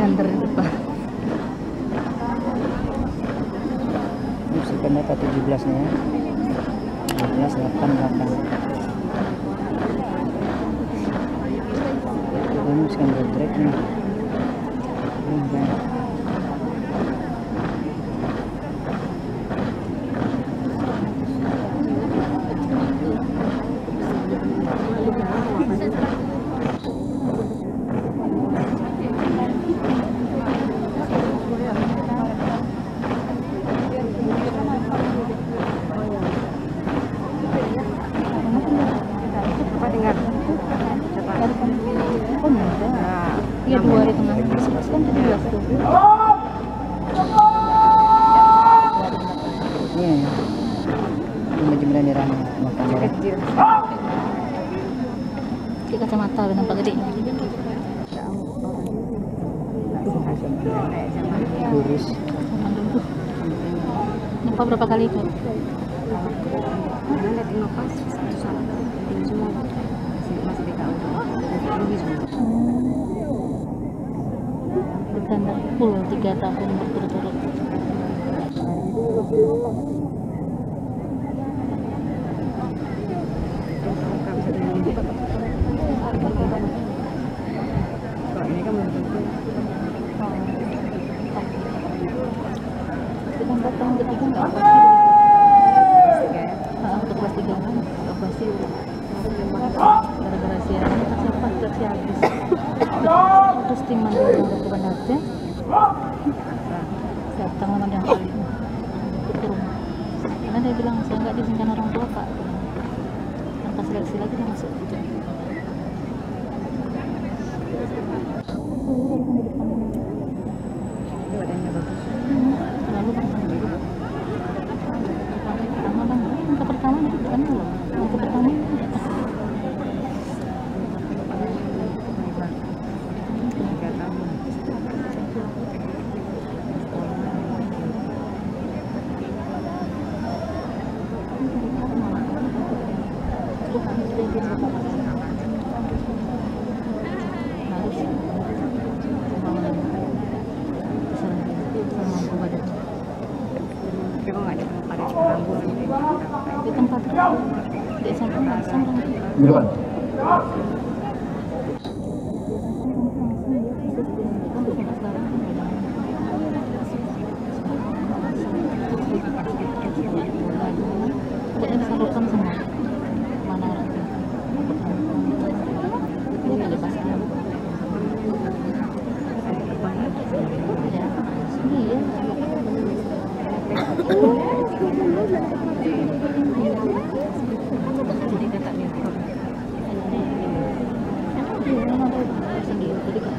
Under depan. Musikan data 17 nya ya. 12, 8. Ini musikan drag nih. Iya, 2 di tengah. Kan 17 tuh. Ini jumlah nirana kamera. Di kacamata nampak gede. Lurus. Nampak berapa kali itu? Bertanda full 3 tahun berturut-turut. Tahun ketiga nggak operasi untuk kelas 3 kan operasi gara-gara siaran siapa taksi habis terus tim mandiri untuk ke Bandar Aceh datang sama yang kali ke rumah karena dia bilang saya nggak diizinkan orang tua pak tanpa seleksi lagi dia masuk lalu pertama bukan loh yang pertama di tempat di SMP langsung tidak disalurkan semua mana orang ini lepaskan iya jadi katanya sendiri jadi kan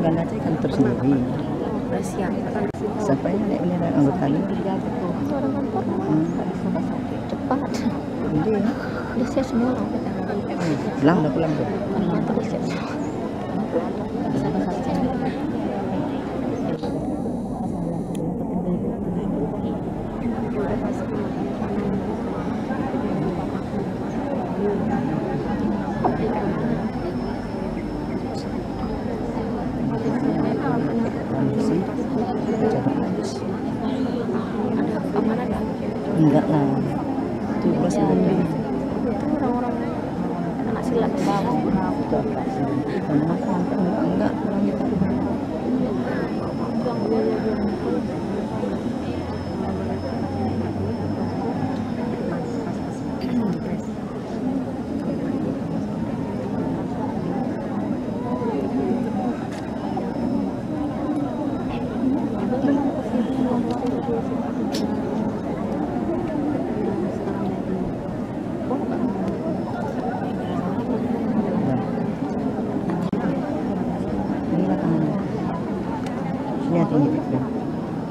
Bandar Aceh kan tersendiri. Siapa yang naik anggotanya? cepat udah siap semua orang pulang tuh. udah siap Enggak lah. 17 orang-orang anak silat bawa enggak orang kita.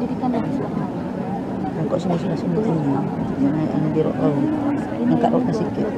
Jadi kan kok sini tinggi. Jangan di rok angkat rok sedikit.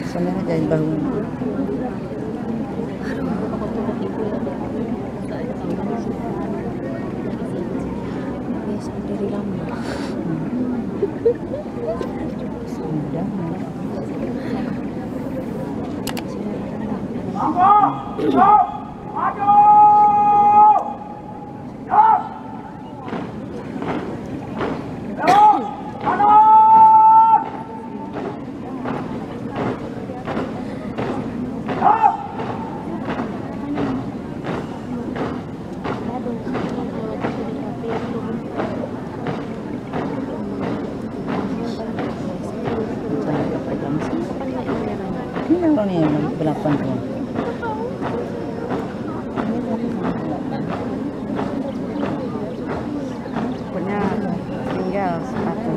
Sana jangan bangun. Sendiri lama. Ini orang yang berlapan tuh. Punya tinggal sepatu.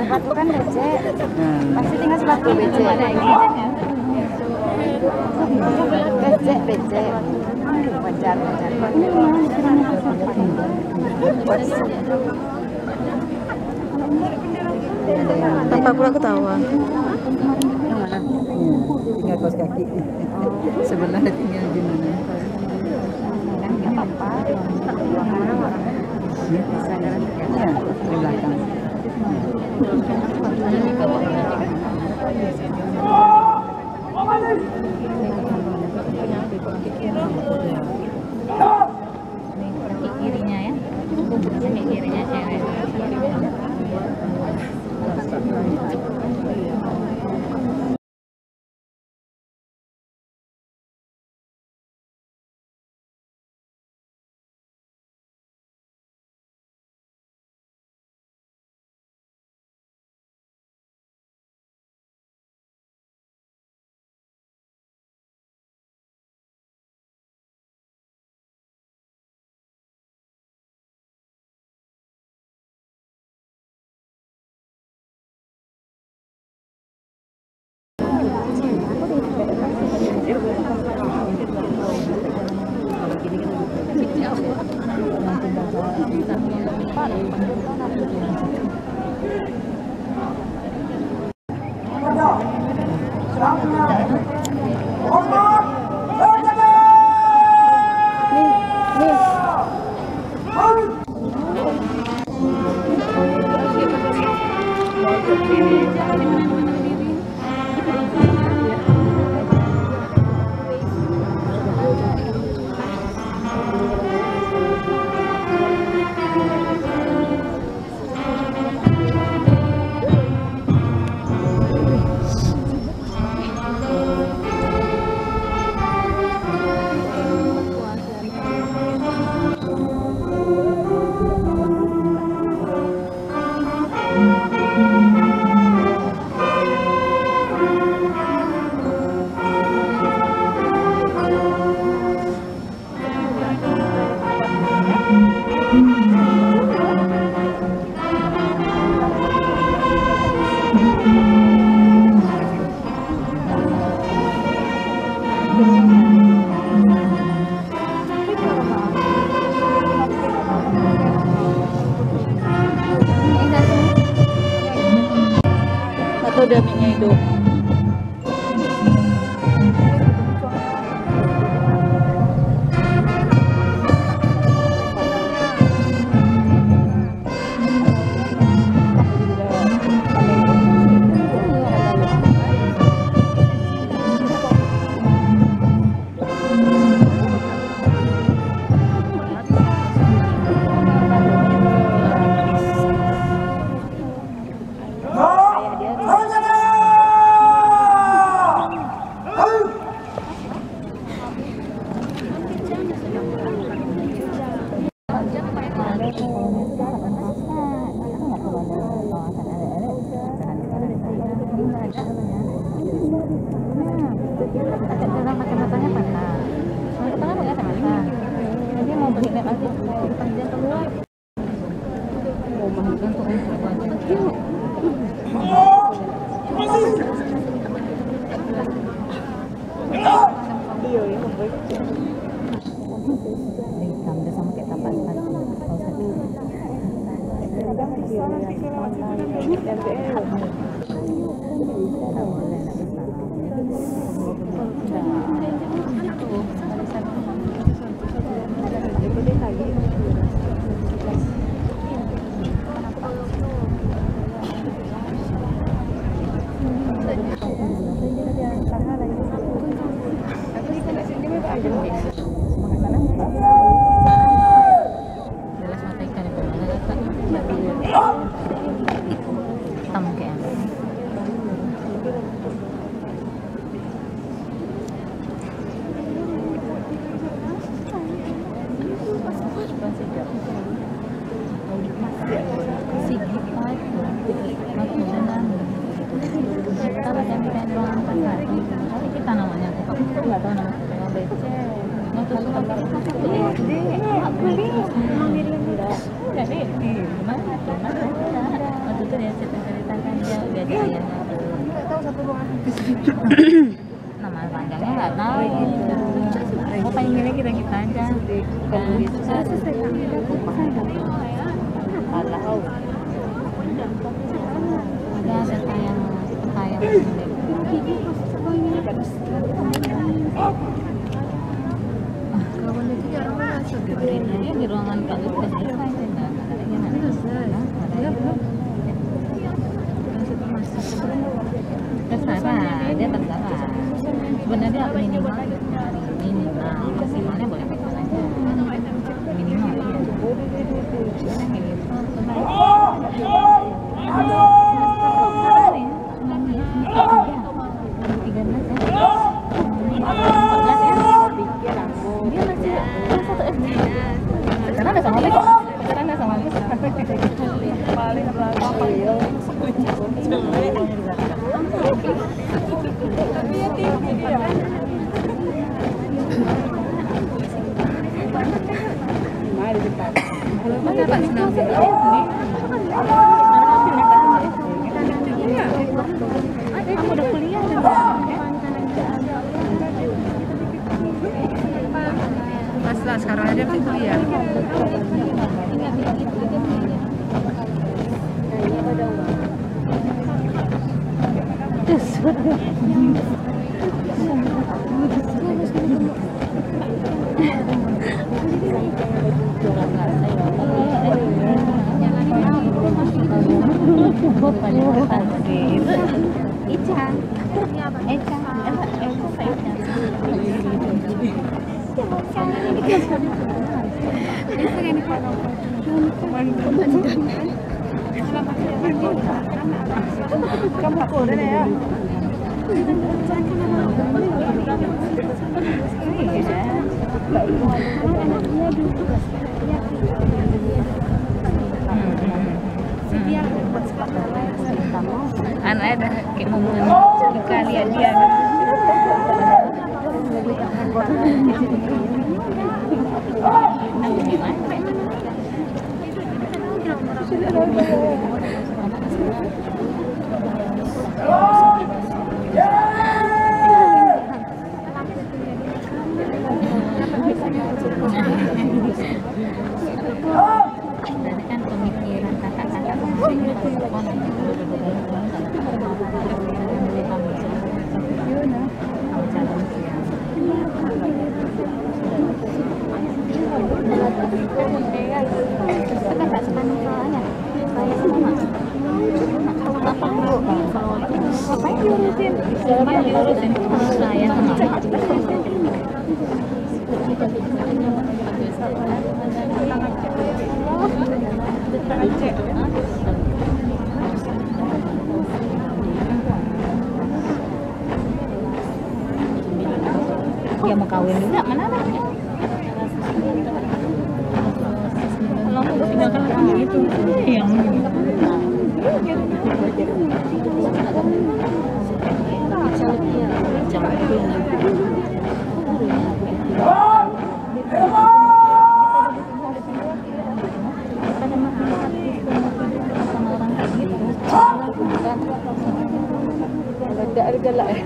Sepatu kan becek, pasti tinggal sepatu becek. Becek, wajar. Tanpa pula ketawa. Tinggal kaos kaki. Sebenarnya tinggal di mana? Nggak apa-apa. Ya, di belakang. Kaki kirinya ya, kaki kirinya cewek. Atau udah mie-nya hidup. Nama panjangnya nggak tahu. Mau paling milih kita aja. Ada serta yang kawan itu jarang masuk di ruangan Kak Lukas selesai tidak ada belum terserah dia terserah sebenarnya minimal maksimalnya boleh pegang aja minimal sekarang aja kuliah. Yes. Anak ada kayak momen kali ya dia. Dan kan pemikiran kakak-kakak saya dia mau kawin juga mana anaknya? Kalau aku tinggalkan gitu yang ada galak ya.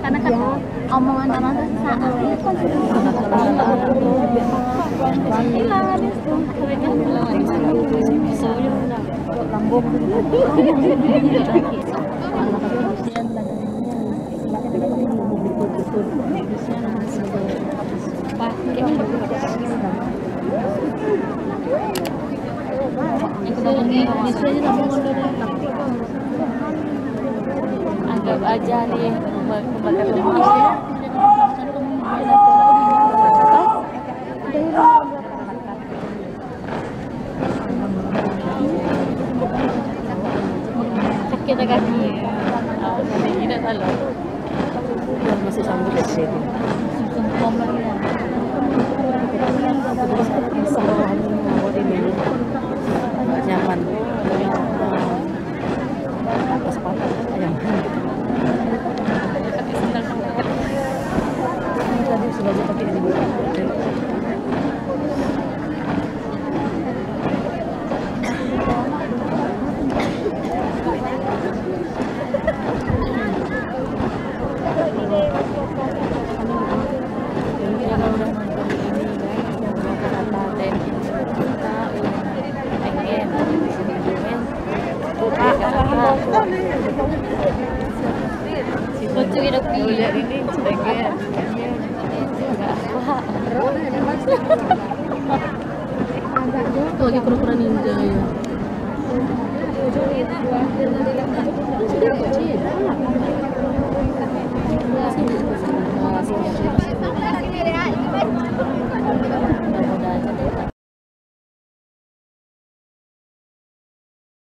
Karena kan omongan orang saat anggap aja nih kita kaki tidak tahu masih sambut sih nyaman tadi sudah tapi ini Terapi. Lihat ini sebagai Lagi kura-kura ninja ya.